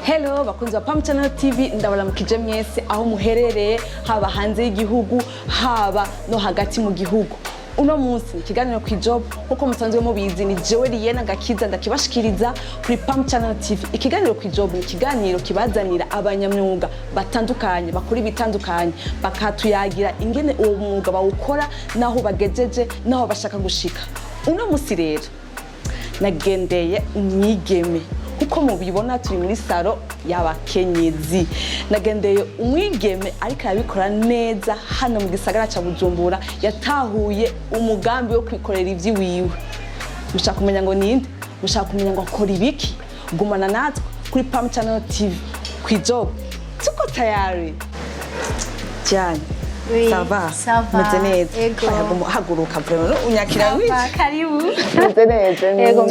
Hello bakunzi ba Pam Channel TV ndabaramukije mwese aho muherereye haba hanze y'igihugu haba no hagati mu gihugu. Uno munsi ikiganiro ku Ijob uko musanzwe mubizi ni jewe Liyena Gakiza ndakibashikiriza kuri Pam Channel TV. Ikiganiro ku Ijob ni ikiganiro kibazanira abanyamyuga batandukanye bakora ibitandukanye bakatuyagira ingene uwo mwuga bawukora naho bagejeje naho bashaka gushika. Uno munsi rero nagendeye umwigeme kuko mubibona turi muri salon y'abakenyezi. Nagendeye umwigeme ariko arabikora neza hano mu gisagara ca Bujumbura, yatahuye umugambi wo kwikorera ivyi wiwe. Mushaka kumenya ngo ninde? Mushaka kumenya ngo akora ibiki? Gumana natwe kuri Pam Channel TV ku Ijob. Tuko tayari cyane. Oui, ça va? Ça va. Meze neza. Ego. Haguruka vraiment unyakira wiki. Karibu. Meze neza. Ego.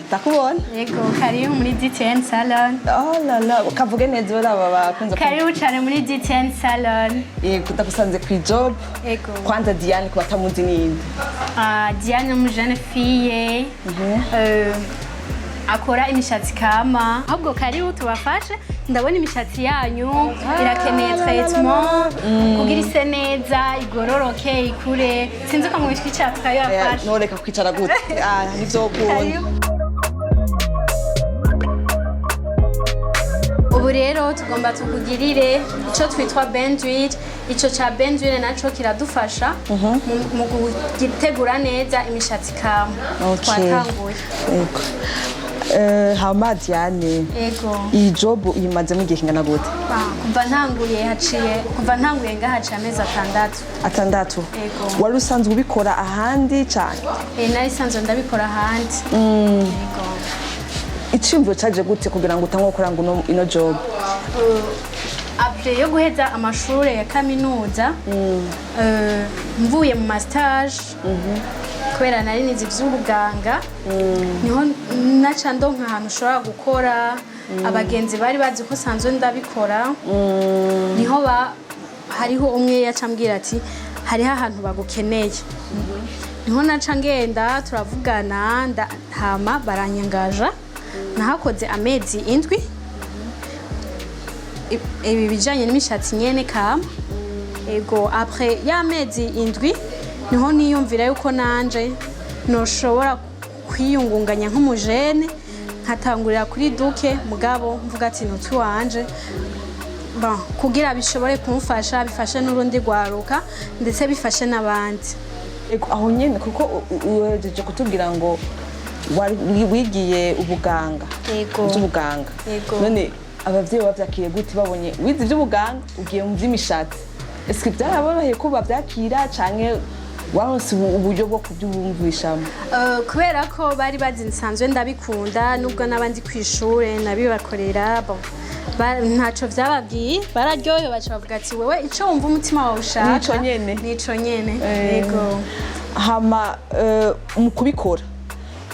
Ndakubona. Ego, karibu muri DTN Salon. Oh la la, kavuge neza aba bakunze. Karibu cyane muri DTN Salon. Yego, ndagusanze ku Ijob. Ego. Kwanza Diane ku batamuzi ninde? Diane mu jeune fille. Akora imishatsi kama. Ahubwo karibu tubafashe. Ndabona imishatsi yanyu irakeneye traitement kugira ise neza igororoke ikure. Sinzi ko mwitwicara tukayafasha. Noreka kwicara gute? Nivyo ukunda. Ubu rero tugomba tukugirire ico twitwa bandwidth. Ico ca bandwidth naco kiradufasha mu gutegura neza imishatsi kama. Twatanguye. Yego. Hama Diane. Ego. Ijob imaze mu gihe kingana gute? Kuva ntanguye ngahaciye amezi atandatu. Ego. Wari usanzwe ubikora ahandi cyane? Nari sanzwe ndabikora ahandi. Ego. Iciyumviro caje gute kugira ngo utangwe gukora ngo ino job? Après yo guheza amashuri ya kaminuza, mvuye mu stage, kubera nari nize ivy'ubuganga, niho naca ndonka ahantu ushobora gukora, abagenzi bari bazi ko sanzwe ndabikora, niho hariho umwe yacambwira ati hariho ahantu bagukeneye. Niho naca ngenda turavugana hama baranyangaja, nahakoze amezi 7. Ibi bijanye n'imishatsi nyene kama. Ego, après y'amezi 7 niho niyumvira yuko nanje noshobora kwiyungunganya nk'umujene nkatangurira kuri duke mugabo mvuga ati nutwi wanje kugira bishobore kumfasha bifashe n'urundi gwaruka ndetse bifashe n'abandi. Ego, aho nyene kuko uhejeje kutubwira ngo wigiye ubuganga. Ego. Ubuganga. Ego. None abavyeyi bavyakiriye gute babonye wize ivy'ubuganga ugiye mu vy'imishatsi? Est-ce que byaraboroheye ko bavyakira canke waronse uburyo bwo kubyumvishamo? Kubera ko bari bazi nsanzwe ndabikunda nubwo nabandi kwishure nabibakorera ntaco vyababwiye bararyohe baca bavuga ati wewe ico wumva umutima wawe ushaka nico nyene. Yego. Hama mu kubikora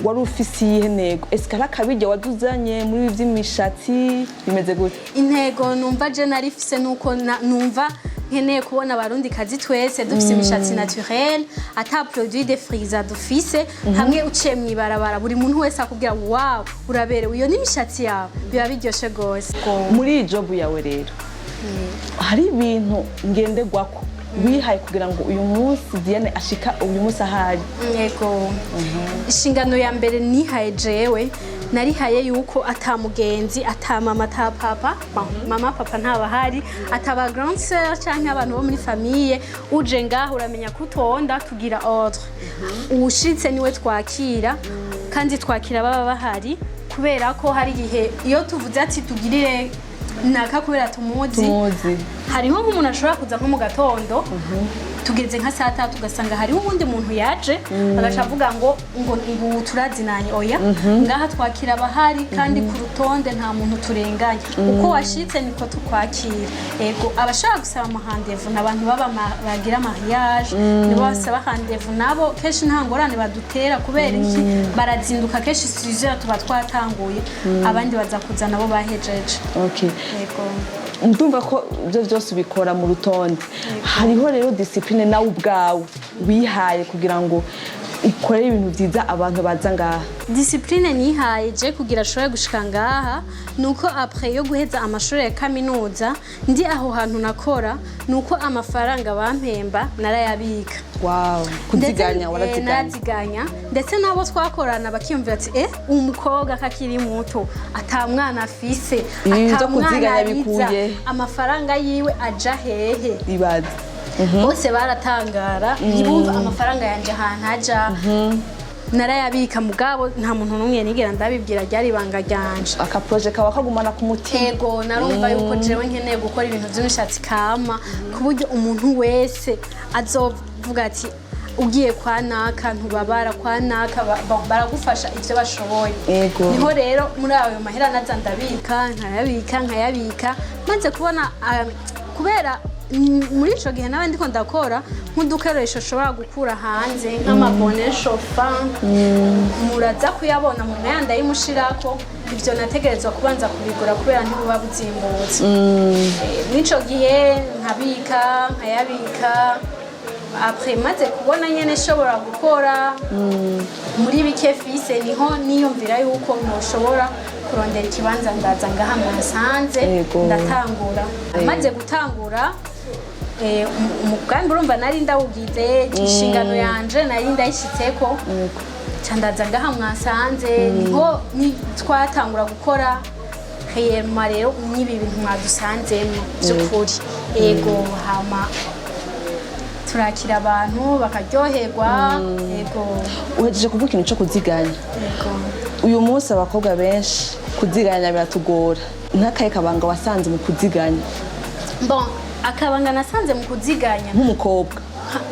wari ufise iyihe ntego? Est-ce que ari akabirya waduzanye muri vy'imishatsi bimeze gute? Intego numva je nari fise nuko numva nkeneye kubona abarundi kazi twese dufise imishatsi naturel ata produit de frise dufise hamwe uciye mwibarabara buri muntu wese akubwira wow uraberewe iyo n'imishatsi yawe biba biryoshe gose. Muri Ijob yawe rero hari ibintu ngenderwako wihaye kugira ngo uyu munsi Diane ashika uyu munsi ahari? Yego. Ishingano ya mbere nihaye jewe narihaye yuko atamugenzi atamama atapapa mama papa ntabahari ataba grand sœur canke abantu bo muri famille uje ngaho uramenya kutonda tugira ordre ushitse niwe twakira kandi twakira baba bahari kubera ko hari gihe iyo tuvuze ati tugirire naka kubera tumuzi hariho nk'umuntu ashobora kuza nko mu gatondo tugeze nka saa 3 tugasanga hariho ubundi muntu yaje agaca avuga ngo turazinanye oya ngaha twakira abahari kandi ku rutonde nta muntu turenganya uko washitse niko tukwakira. Ego, abashaka gusaba amahandevu n'abantu baba bagira mariage nibo basaba handevu nabo keshi nta ngorane badutera kubera iki barazinduka keshi 6h tuba twatanguye abandi baza kuza nabo bahejeje. Okay. Ego. Ndumva ko byo byose ubikora mu rutonde. Hariho rero discipline nawe ubwawe wihaye kugira ngo ukorera ibintu byiza abantu baza ngaha? Discipline nihaye je kugira ashobore gushika ngaha nuko après yo guheza amashuri ya kaminuza ndi aho hantu nakora nuko amafaranga bampemba narayabika. Wow, kuziganya waraziganya ndetse nabo twakorana bakiyumvira ati umukobwa kakiri muto atamwana afise atamwana bikuye amafaranga yiwe aja hehe ibaza. Bose baratangara ntibumva amafaranga yanje ahantu aja. Narayabika mugabo nta muntu numwe nigera ndabibwira ryari banga ryanje. Aka project kawa kagumana ku mutima. Yego narumva yuko jewe nkeneye gukora ibintu by'umushatsi kama kuburyo umuntu wese azovuga ati ugiye kwa naka ntubabara kwa naka baragufasha ivyo bashoboye. Niho rero muri ayo mahera naza ndabika nkayabika maze kubona kubera muri ico gihe nawe ndiko ndakora nk'udukoresho ushobora gukura hanze nk'amabone shofa muraza kuyabona mu myanda yimushirako ivyo nategerezwa kubanza kubigura kubera ntibuba buzimbutse. N'ico gihe nkayabika après maze kubona nyene shobora gukora muri bike fise niho niyumvira yuko ntoshobora kurondera ikibanza ndaza ngaha mwasanze ndatangura. Maze gutangura umugambi urumva nari ndawugize inshingano yanje nari ndayishitseko candaza ngaha mwasanze niho twatangura gukora réellement rero n'ibi bintu mwadusanzemwo by'ukuri. Hama turakira abantu bakaryoherwa. Uhejeje kuvuga ikintu cyo kuziganya. Uyu munsi abakobwa benshi kuziganya biratugora. Ntakaye kabanga wasanze mu kuziganya? Bon, akabanga nasanze mu kuziganya nk'umukobwa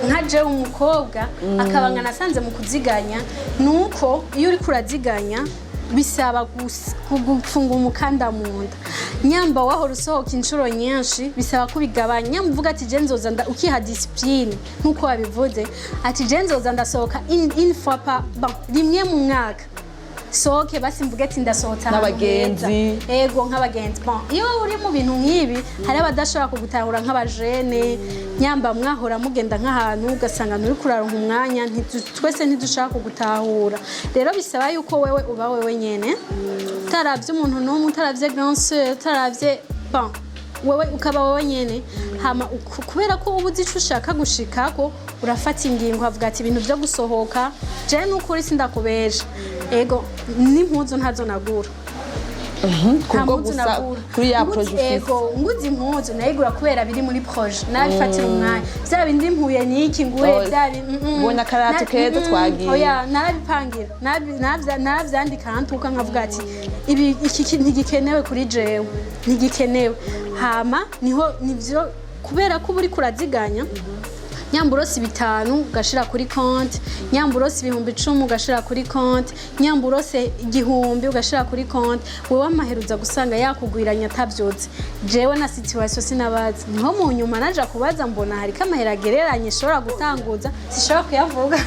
nka je umukobwa akabanga nasanze mu kuziganya nuko iyo uri kuraziganya bisaba gufunga umukanda mu nda. Nyamba waho rusohoka inshuro nyinshi bisaba kubigabanya. Mvuga ati je nzoza ukiha discipline nkuko wabivuze ati je nzoza ndasohoka une fois par rimwe mu mwaka soke basi mvuge ati ndasohota n'abagenzi. Nk'abagenzi. Bon iyo uri mu bintu nk'ibi hari abadashobora kugutahura nk'abajene nyamba mwahora mugenda nk'ahantu ugasanga nturi kuraronka umwanya twese ntidushaka kugutahura. Rero bisaba yuko wewe uba wewe nyene utaravye umuntu n'umwe utaravye grand sœur utaravye wewe ukaba wewe nyene hama kubera ko ubuzi ico ushaka gushikako urafata ingingo avuga ati ibintu byo gusohoka je n'ukuri sindakubesha n'impuzu ntazo nagura. Kubwo gusa kuri ya project nguzi impuzu nayigura kubera biri muri projet nabifatira umwanya bya bindi mpuye niki nguye byari bona karatu keza twagiye narabipangira naravyandika hantuka nkavuga ati ibi iki ntigikenewe kuri jewe ntigikenewe. Hama niho nivyo kubera ko buri kuraziganya nyamburosi 5 ugashira kuri konti, nyamburosi 10,000 ugashira kuri konti, nyamburosi 1,000 ugashira kuri konti. Wewe amaheruza gusanga yakugwiranya atavyotse. Jewe na situation sinabaza niho mu nyuma naja kubaza mbona hari kamahera gereranye shobora gutanguza sishobora kuyavuga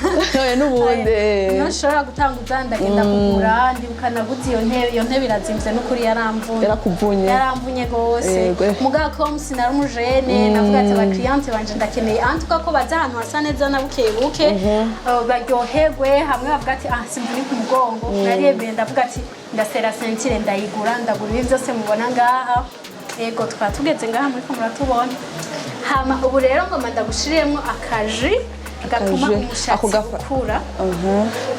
n'ubundi niho shobora gutanguza ndagenda kugura ndibukanaguze iyo ntebe irazimvye n'ukuri yaramvunye gose muga comme sinari umujene navuga ati aba client banje ndakeneye antuka ko baza ahantu hasa neza na bukebuke baryoherwe hamwe bavuga ati simvuni ku mugongo nariyemeye ndavuga ati ndasera sentire ndayigura ndagura ibi byose mubona ngaha. Tukaba tugeze ngaha muri ko muratubona. Hama ubu rero ngoma ndagushiremo akaji gatuma umushatsi ukura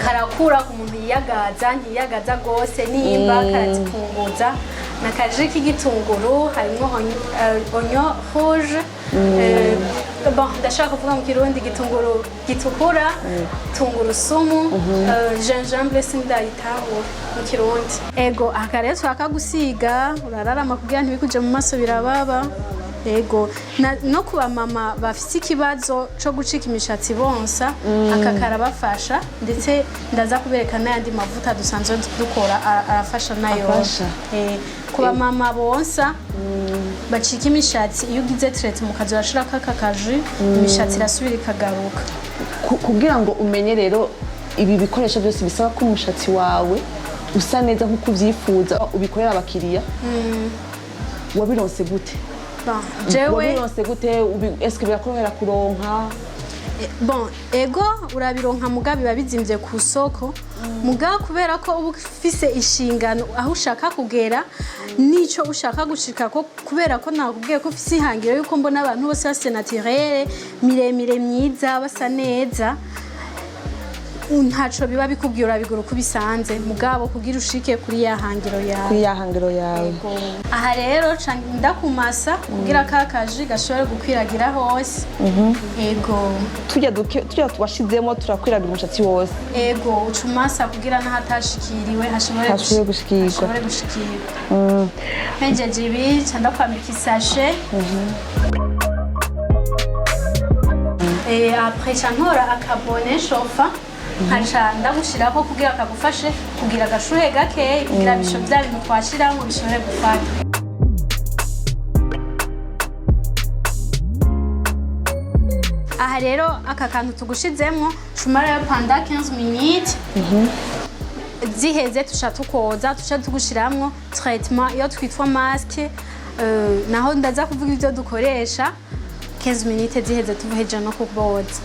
karakura ku muntu ntiyagaza gose nimba karazipunguza. Nakaji k'igitunguru harimo onyo rouge ndashaka kuvuga mu kirundi igitunguru gitukura tungurusumu gingembre sindayitahura mu kirundi. Aka rero twakagusiga urararama kugira ntibikuje mu maso birababa. No kuba mama bafise ikibazo cyo gucika imishatsi bonsa aka karabafasha ndetse ndaza kubereka n'ayandi mavuta dusanzwe dukora arafasha nayo. Kuba mama bonsa bacika imishatsi iyo ugize traite mu kazi urashirako aka kaji imishatsi irasubira ikagaruka. Kugira ngo umenye rero ibi bikoresho byose bisaba ko umushatsi wawe usa neza nk'uko uvyifuza ubikorera abakiriya wabironse gute? Jewe wabironse gute? Eske birakorohera kuronka? Bon, ego urabironka mugabe babizimvye ku soko. Muga kubera ko uba ufise inshingano aho ushaka kugera nico ushaka gushika ko kubera ko nakubwiye ko ufise ihangiro yuko mbona abantu bose base naturel miremire myiza basa neza. Ntaco biba bikubwiye urabigura uko bisanze mugabo kugira ushike kuri ya hangiro yawe. Aha rero ndakumasa kugira kakaji gashobore gukwiragira hose. Ego. Tujya tubashizemo turakwiragira umushatsi wose. Ego ucumasa kugira nahatashikiriwe hashobore gushikirwa. Ntegeje ibi ndakwambika isashe. Après chankora akabone shofa. Haca ndagushirako kugira kagufashe kugira agashuhe gake kugira bisho bya bintu twashiramo bishobore gufata. Aha rero aka kantu tugushizemo shumara panda 15 minutes. Ziheze tushatukoza tugushiramwo traitement iyo twitwa masque naho ndaza kuvuga ibyo dukoresha 15 minutes ziheze tuvuheje no kuboza.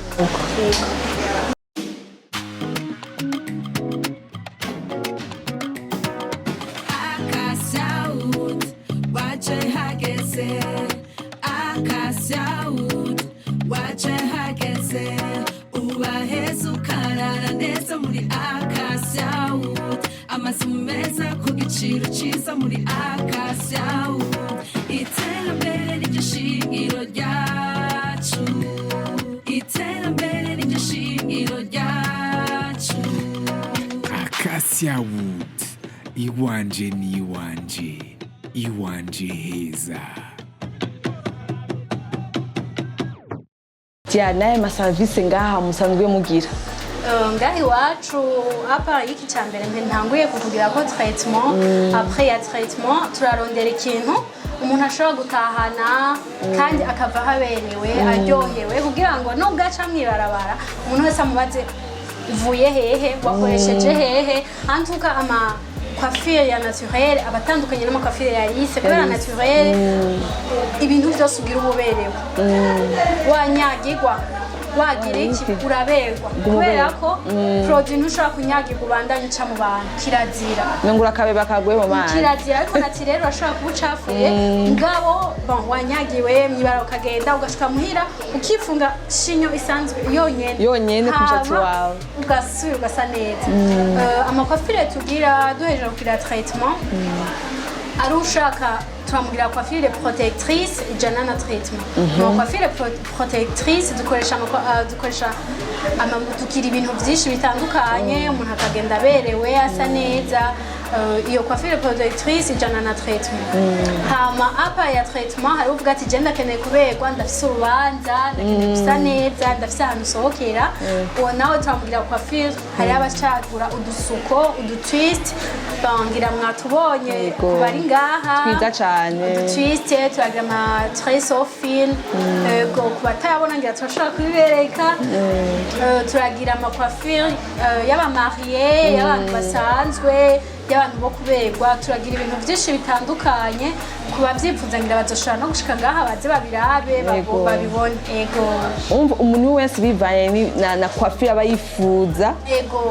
Iwanje ni iwanje heza. Naye maserivisi ngaha musanzwe mugira? Ngaha iwacu apa iki cyambere ntanguye kuvugira ko traitement après ya traitement turarondera ikintu umuntu ashobora gutahana kandi akava haberewe aryohewe kugira ngo nugaca mwibarabara umuntu wese amubaze uvuye hehe wakoresheje hehe antuka ama coiffure ya naturel abatandukanye n'ama coiffure ya lisse kubera naturel ibintu byose ugira ububerewe wanyagirwa wagira iki uraberwa kubera ko produit ntushobora kunyagirwa ubandanye uca mu bantu kirazira ngura kabeba kagwe mu bana kirazira ariko naturel urashobora kubucafuye ngabo bon wanyagiwe mwibara ukagenda ugashika muhira ukifunga shinyo isanzwe yonyene kumushatsi wawe ugasubira ugasa neza amacoiffure tugira duhejeje kugira traitement ari ushaka turamugira coiffure protectrice ijana na treatment. Coiffure protectrice dukoresha tukiri ibintu byinshi bitandukanye umuntu akagenda berewe asa neza. Iyo coiffure protectrice ijana na treatment. Hama apa ya treatment hari uvuga ati genda keneye kuberwa ndafise urubanza ndakeneye gusa neza ndafise ahantu sohokera uwo nawe turamugira coiffure hari abashakura udusuko udutwist bangira mwatubonye kubari ngaha twiza cyane twist turagira ama tres au fil go kubatabona ngira turashaka kubibereka turagira ama coiffure y'aba marié y'abantu basanzwe y'abantu bo kuberwa turagira ibintu byinshi bitandukanye kuba byipfuza ngira bazoshobora no gushika ngaha baze babirabe babibone umva umuntu wese bivaye na coiffure aba yifuza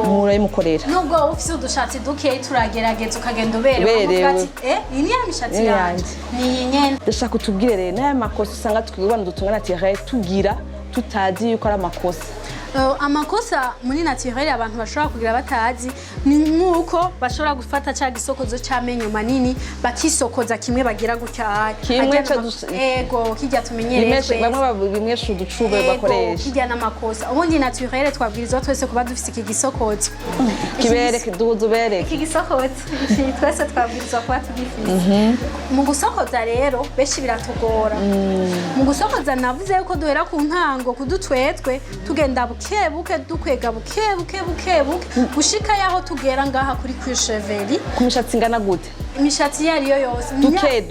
murayimukorera nubwo ufise udushatsi duke turagerageza ukagenda uberewe ati iyi ni ya mishatsi yanje ni nyene ndashaka kutubwire rero n'aya makosa usanga twigwana dutunga naturel tugira tutazi yuko ari amakosa amakosa muri naturel abantu bashobora kugira batazi ni nkuko bashobora gufata cya gisokozo cy'amenyo manini bakisokoza kimwe bagira gutya kimwe kijya tumenyereye bamwe bimwesha uducube bakoresha kijya n'amakosa ubundi naturel twabwirizwa twese kuba dufite iki gisokozo kibereke duhuze ubereke iki gisokozo twese twabwirizwa kuba tugifite mu gusokoza rero benshi biratugora mu gusokoza navuze yuko duhera ku ntango kudutwetwe tugenda buke dukwega buke gushika yaho tugera ngaha kuri kwisheveri ku mishatsi ingana gute imishatsi yariyo yose duke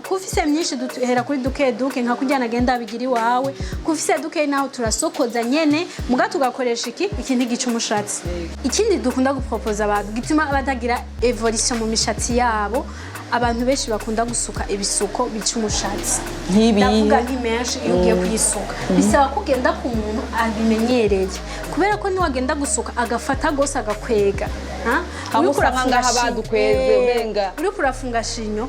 kufise myinshi duhera kuri duke duke nka kujyana agenda bigira iwawe kufise duke naho turasokoza nyene muga tugakoresha ikindi gica umushatsi ikindi dukunda gupropoza abantu gituma batagira evolution mu mishatsi yabo abantu benshi bakunda gusuka ibisuko bica umushatsi ndavuga nk'imenshi iyo ugiye kuyisuka bisaba kugenda ku muntu abimenyereye kubera ko niwagenda gusuka agafata gose agakwega uriko urafunga badukweze benga uriko urafunga shinyo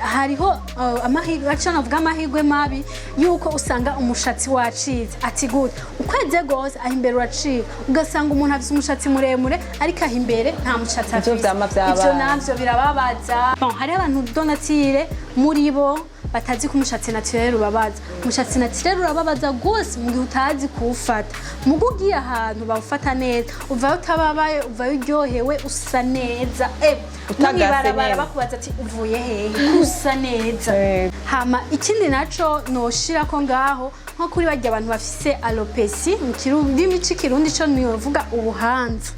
hariho amahirwe acana avuga amahirwe mabi yuko usanga umushatsi wacitse ati gute ukweze gose aho imbere uracika ugasanga umuntu afite umushatsi muremure ariko aho imbere nta mushatsi afite ivyo navyo birababaza hariho abantu donatire muri bo batazi ko umushatsi naturel ubabaza umushatsi naturel urababaza gose mu gihe utazi kuwufata mugo ugiye ahantu bawufata neza uvayo utababaye uvayo uryohewe usa neza utagabarabara bakubaza ati uvuye hehe usa neza hama ikindi naco noshira ko ngaho nko kuri barya abantu bafise alopecia mu kirundi cy'ikirundi co niyovuga ubuhanza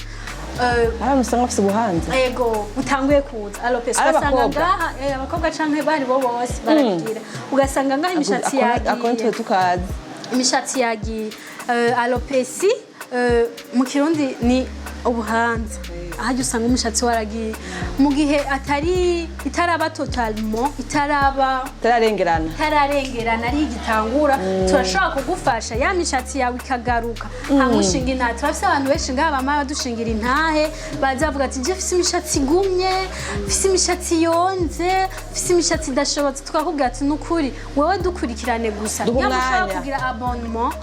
usanga bafite ubuhanza yego butanguye kuza alopecia ugasanga ngaha abakobwa canke bari bo bose baragira ugasanga ngaha imishatsi yagiye imishatsi yagiye alopecia mu kirundi ni ubuhanza ahajya usanga umushatsi waragiye mu gihe itaraba totalement itararengerana ari igitangura turashobora kugufasha ya mishatsi yawe ikagaruka hamushinga intahe turafise abantu benshi ngaha bama badushingira intahe baza bavuga ati je fise imishatsi igumye fise imishatsi yonze fise imishatsi idashobotse tukakubwira ati nukuri wewe dukurikirane gusa nyamushobora kugira abonnement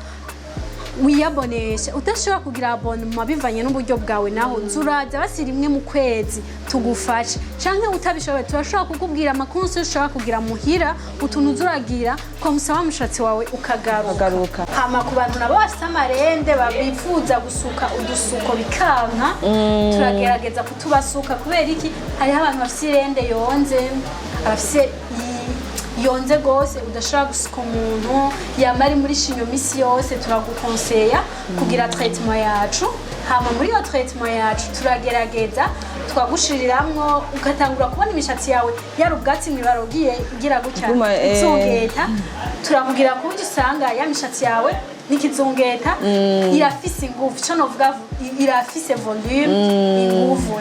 wiyabonesha udashobora kugira abonnement bivanye n'uburyo bwawe naho zuraza basira imwe mu kwezi tugufashe canke utabishoboye turashobora kukubwira amakonse ushobora kugira muhira utuntu zuragira ko musaba mushatsi wawe ukagaruka hama ku bantu nabo bafite amarende babifuza gusuka udusuko bikanka turagerageza kutubasuka kubera iki hariho abantu bafite irende yonze abafite yonze gose udashobora gusuka umuntu yamari muri shinyo misi yose turagukonseya kugira traitement yacu hama muri iyo traitement yacu turagerageza twagushiriramwo ugatangura kubona imishatsi yawe yari ubwatsi mwibarogiye igira gutya izungeta turakugira ku buryo usanga ya mishatsi yawe nikizungeta irafise ingufu cyo novuga irafise volume ingufu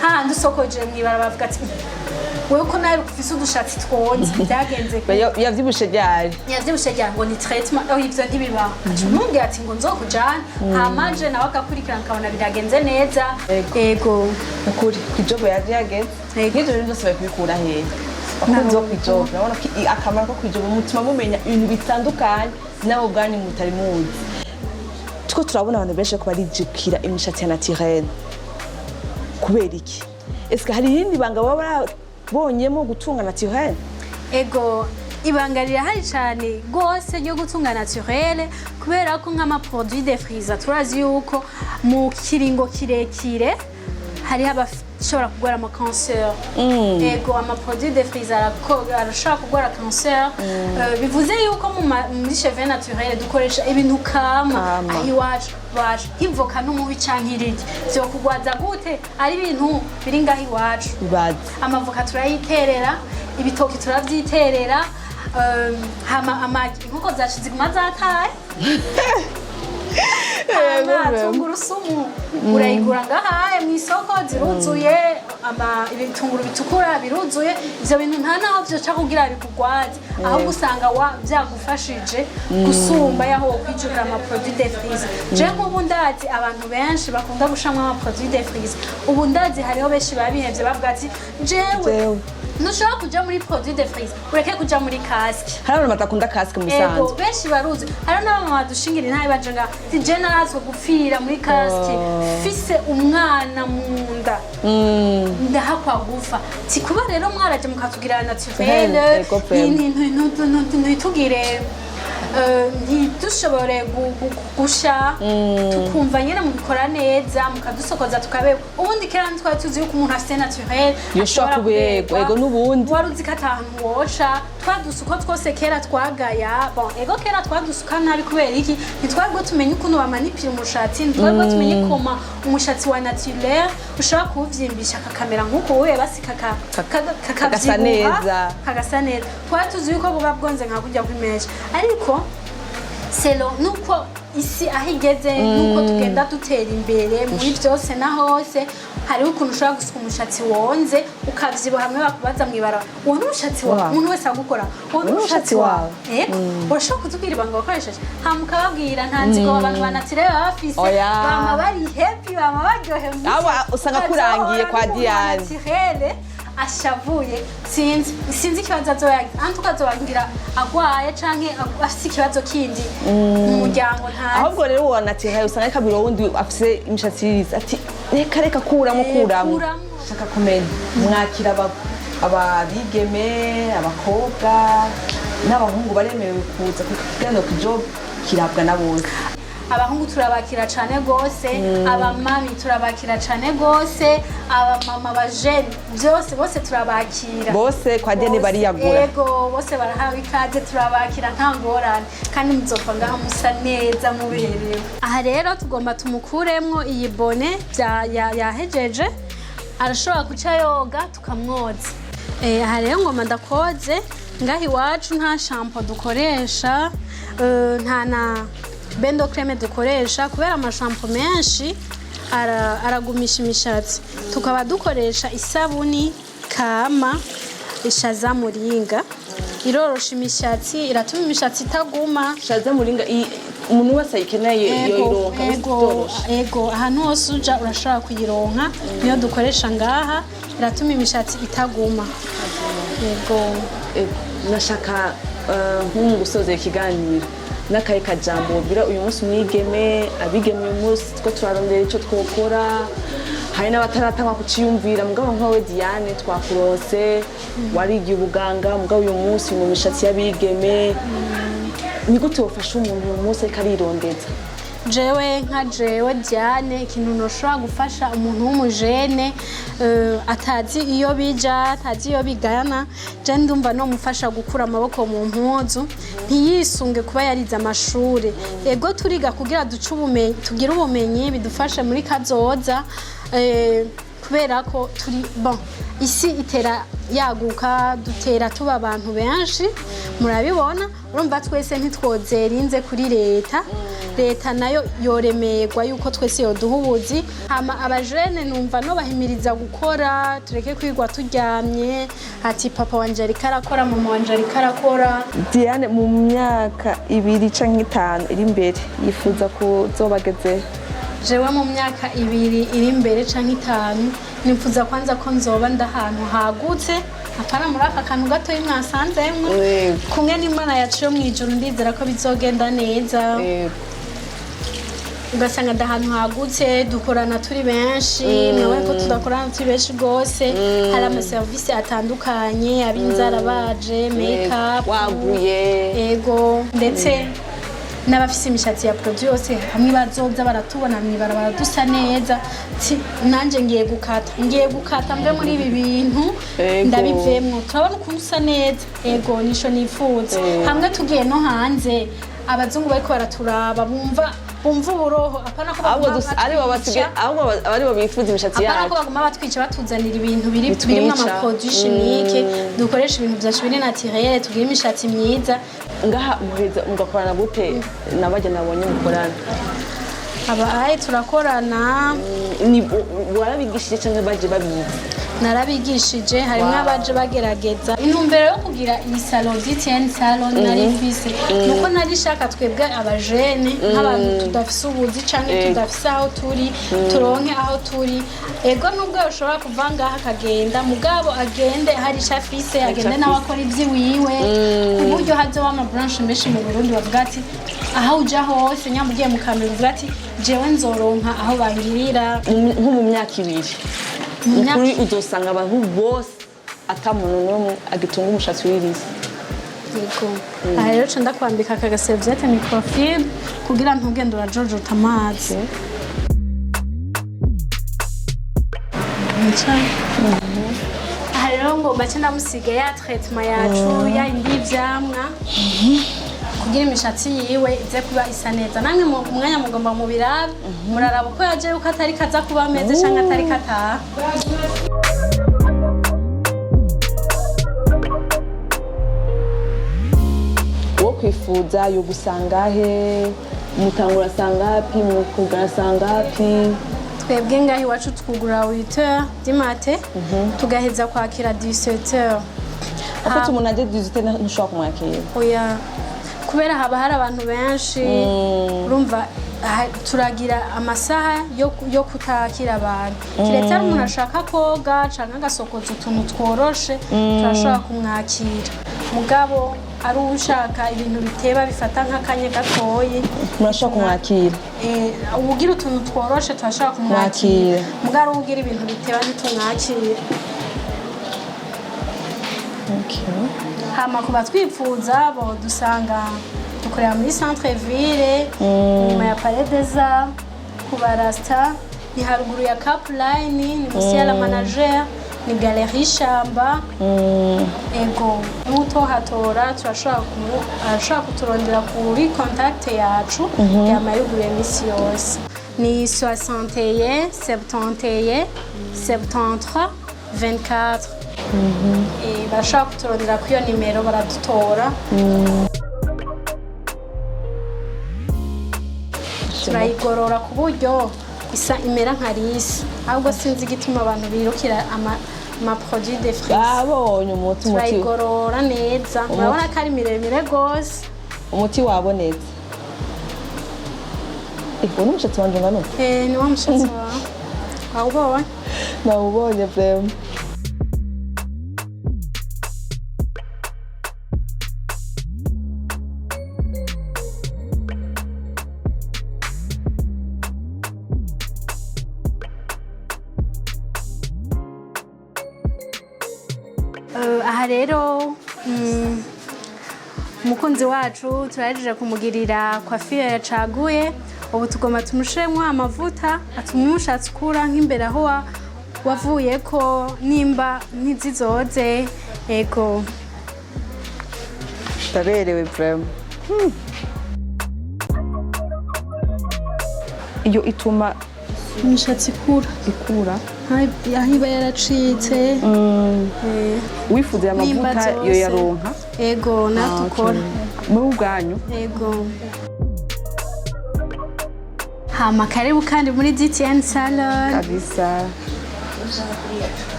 hahandi usokoje mwibara bavuga ati wewe ko nawe ufise udushatsi twonze byagenze yavyibushe ryari ngo ni traitement ivyo ntibibaho ntumbwira ati ngo nzokujana hamaje nawe agakurikirana nkabona biragenze neza yego ukuri Ijob yaje yageze nk'ivyo rero byose babikura hehe bakunze wo Ijob urabona ko akamaro ko Ijob umutima mumenya ibintu bitandukanye nabo bwanyu mutari muzi tuko turabona abantu benshi ko barijukira imishatsi ya naturel kubera iki eske hari yindi banga baba bonyemo gutunga naturel ego ibanga rirahari cyane gose ryo gutunga naturel kubera ko nk'ama produit de frise turazi yuko mu kiringo kirekire hari abashobora kugwara ama cancer ego ama produit de frise arashobora kugwara cancer bivuze yuko muri cheveux naturel dukoresha ibintu kama ahiwacu baje ivoka n'umubi canke iriki byo kugwaza gute ari ibintu biri ngaho iwacu amavoka turayiterera ibitoki turavyiterera hama amagi inkoko zacu ziguma zataye tungurusumu urayigura ngahaye mu isoko ziruzuye ibitunguru bitukura biruzuye ivyo bintu nta naho vyoca kugira bikugwaze ahubwo usanga vyagufashije gusumba yaho wokwijukira ama produit de frise je nk'ubu ndazi abantu benshi bakunda gushamwa ama produit de frise ubu ndazi hariho benshi babihevye bavuga ati jewe nushaka kuja muri produit de frise ureke kuja muri casque hari abantu batakunda casque musanze ego benshi baruzi hari n'abamama badushingira intaye baje nga ti je narazwe gupfira muri casque fise umwana munda ndahakwa gufa ti kuba rero mwaraje mukatugira naturel ntitugire ntidushobore gusha tukumva nyine mubikora neza mukadusokoza tukaberwa ubundi kera ntitwari tuzi yuko umuntu afite naturel yoshobora kuberwa ego n'ubundi wari uzi ko atahantu woca twadusuko twose kera twagaya ego kera twadusuka nabi kubera iki ntitwari bwo tumenye ukuntu bamanipira umushatsi ntitwari bwo tumenye koma umushatsi wa naturel ushobora kuwuvyimbisha kakamera nk'uko wowe basi Kagasa neza. kagasa neza twari tuzi yuko buba bwonze nka kurya kw'imeje ariko Salon nuko isi aho igeze nuko tugenda dutera imbere muri byose na hose hariho ukuntu ushobora gusuka umushatsi wonze ukavyiboha hamwe bakubaza mwibara uwo n'umushatsi wawe umuntu wese agukora uwo n'umushatsi wawe urashobora kutubwira ibanga wakoresheje hama ukababwira nta nzigo abantu ba Naturel baba bafise bama bari happy bama baryohewe abo usanga kurangiye kwa Diane Naturel ashavuye sinzi ikibazo azoyagira antuka azobagira agwaye canke afise ikibazo kindi mu muryango ntazi ahubwo rero uwo Naturel usanga kabiro wundi afise imishatsi yiriza ati reka kuramo shaka kumenya mwakira ababigeme abakobwa n'abahungu baremewe kuza kugenda ku job kirabwa na bose abahungu turabakira cane gose abamami turabakira cane gose abamama bajeni byose bose turabakira bose kwa Diane bariyagura yego bose barahawe ikaze turabakira nta ngorane kandi muzopfa ngaho musa neza muberewe aha rero tugomba tumukuremwo iyi bone yahejeje arashobora kuca yoga tukamwoza aha rero ngoma ndakoze ngaho iwacu nta shampoo dukoresha nta na bendo creme dukoresha kubera amashampo menshi aragumisha imishatsi tukaba dukoresha isabuni kama ishaza muringa irorosha imishatsi iratuma imishatsi itaguma shaza muringa umuntu wese ayikeneye yoyironka ego ahantu hose uja urashobora kuyironka niyo dukoresha ngaha iratuma imishatsi itaguma ego nashaka nk'umu gusoza ikiganiro n'akaye kajambo wabwira uyu munsi umwigeme abigeme uyu munsi two turarondera icyo twokora hari n'abataratanga kuciyumvira mugabo nkawe Diane twakurose warigiye ubuganga mugabo uyu munsi mu mishatsi y'abigeme ni gute wofasha umuntu uyu munsi ariko arirondeza jewe Diane ikintu noshobora gufasha umuntu w'umujene atazi iyo bija atazi iyo bigana je ndumva no mufasha gukura amaboko mu mpuzu ntiyisunge kuba yarize amashuri ego turiga kugira duce ubumenyi tugire ubumenyi bidufashe muri kazoza kubera ko turi isi itera yaguka dutera tuba abantu benshi murabibona urumva twese ntitwozerinze kuri leta nayo yoremerwa yuko twese yoduha ubuzi hama abajene numva no bahimiriza gukora tureke kwigwa turyamye ati papa wanje ariko arakora mama wanje ariko arakora Diane mu myaka 2 canke 5 iri imbere yifuza kuzobageze jewe mu myaka 2 iri imbere canke 5 nifuza kwanza ko nzoba ndahantu hagutse apana muri aka kantu gato mwasanzemwo kumwe n'Imana yacu yo mwijuru ndizera ko bizogenda neza ugasanga ndahantu hagutse dukorana turi benshi nawe ko tudakorana turi benshi gose hari amaserivisi atandukanye abinzara baje make up waguye ego ndetse n'abafise imishatsi ya produit yose hamwe bazoza baratubona mwibara baradusa neza nanje ngiye gukata mbe muri ibi bintu ndabivemwo turabona ukuntu usa neza ego nisho nifuza hamwe tugiye no hanze abazungu bariko baraturaba bumva uburoho apana ko ari bo bifuza imishatsi yacu apana ko baguma batwica batuzanira ibintu birimwo amaproduit chimique dukoresha ibintu vyacu biri naturel tugira imishatsi myiza ngaha muheza mugakorana gute nabajya nabonye mukorana abaye turakorana warabigishije cyangwa baje babizi narabigishije harimo abaje bagerageza intumbero yo kugira iyi salon d'Etienne salon nari fise nuko nari shaka twebwe abajene nk'abantu tudafise ubuzi canke tudafise aho turi turonke aho turi ego nubwo ushobora kuva ngaha akagenda mugabo agende hari shafise agende nawe akora ivyiwiwe ku buryo hazoba ama branche menshi mu Burundi bavuga ati aho uja hose nyamugiye mu Kamera uvuga ati jewe nzoronka aho bangirira nko mu myaka 2 ukuri uzosanga abantu bose atamuntu n'umwe agitunga umushatsi w'iriza yego aha rero cyo ndakwambika aka gaserviette microfibre kugira ntugende urajojota amazi aha rero ngo mbace ndamusiga ya traitement yacu ya indi vyamwa kugira imishatsi yiwe ize kuba isa neza namwe mu mwanya mugomba mu birabe muraraba ko yaje uko atari kaza kuba ameze cyangwa atari kataha wo kwifuza yo gusangahe mutangura sangapi mukugana sangapi twebwe ngaho iwacu twugura 8h du matin tugaheza kwakira 17h afite umuntu aje 18 ntushobora kumwakira oya kubera haba hari abantu benshi urumva turagira amasaha yo kutakira abantu kiretse ari umuntu ashaka koga canke agasokoza utuntu tworoshe turashobora kumwakira mugabo ari ushaka ibintu biteba bifata nk'akanya gatoyi murashobora kumwakira ubugira utuntu tworoshe turashobora kumwakira mugabo ubugira ibintu biteba ntitumwakira hama kuba twifuza bo dusanga dukorera muri centre ville nyuma ya Palais des Arts kuba rasta ni haruguru ya Cap Line ni musi ya la manager ni galerie Shamba ego mutohatora turashobora kuturondera kuri contact yacu yamayuguru emisi yose ni 61 71 73 24 barashaka kuturondera kuri iyo nimero baradutora turayigorora ku buryo isa imera nka risi ahubwo sinzi igituma abantu birukira ama produits de frise babonye umuti turayigorora neza murabona ko ari miremire gose umuti wabonetse uwo ni umushatsi wanje ngano ni wa mushatsi wawe wawubonye nawubonye vraiment aha rero umukunzi wacu turahejeje kumugirira coiffure yacaguye ubu tugomba tumushiremo amavuta atuma umushatsi ukura nk'imbere aho wavuye ko nimba ntizizoze ego taberewe vraiment iyo ituma imishatsi ikura aho iba yaracitse wifuza amavuta yo yaronka ego natukora muri ubwanyu ego hama karibu kandi muri DTN Salon kabisa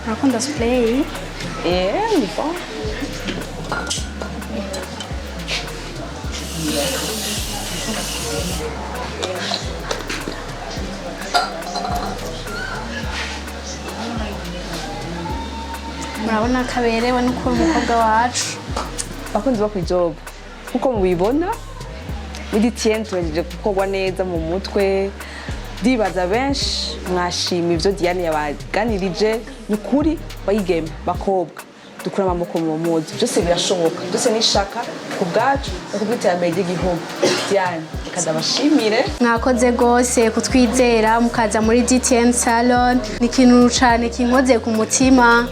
nakunda spray ni bon murabona kaberewe n'uko umukobwa wacu bakunzi bo kwijob uko mubibona muri DTN tubajeje gukorwa neza mu mutwe dibaza benshi mwashima ivyo Diane yabaganirije n'ukuri bayigeme bakobwa dukura amaboko mu muzi byose birashoboka byose nishaka ku bwacu no kubw'iterambere ry'igihugu Diane kadabashimire mwakoze gose kutwizera mukaza muri DTN Salon ni ikintu cane kinkoze ku mutima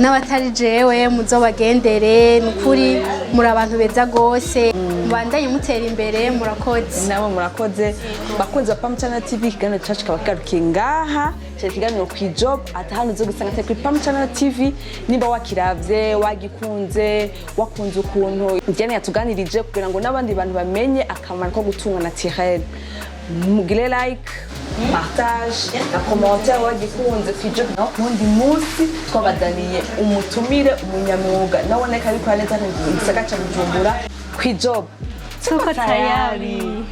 n'abatari jewe muzobagendere nukuri muri abantu beza gose mubandanye mutera imbere murakoze nabo murakoze bakunze ba Pam Channel TV ikiganiro cyacu kabagarukiye ngaha cyari ikiganiro ku Ijob atahano zo gusanga kuri Pam Channel TV nimba wakiravye wagikunze wakunze ukuntu Diane yatuganirije kugira ngo n'abandi bantu bamenye akamaro ko gutunga Naturel mugire like partage na commentaire wagikunze kwijob no mundi munsi twabadaniye umutumire umunyamwuga naboneka ariko neza n'igisaka cya Bujumbura kwijob tuko tayari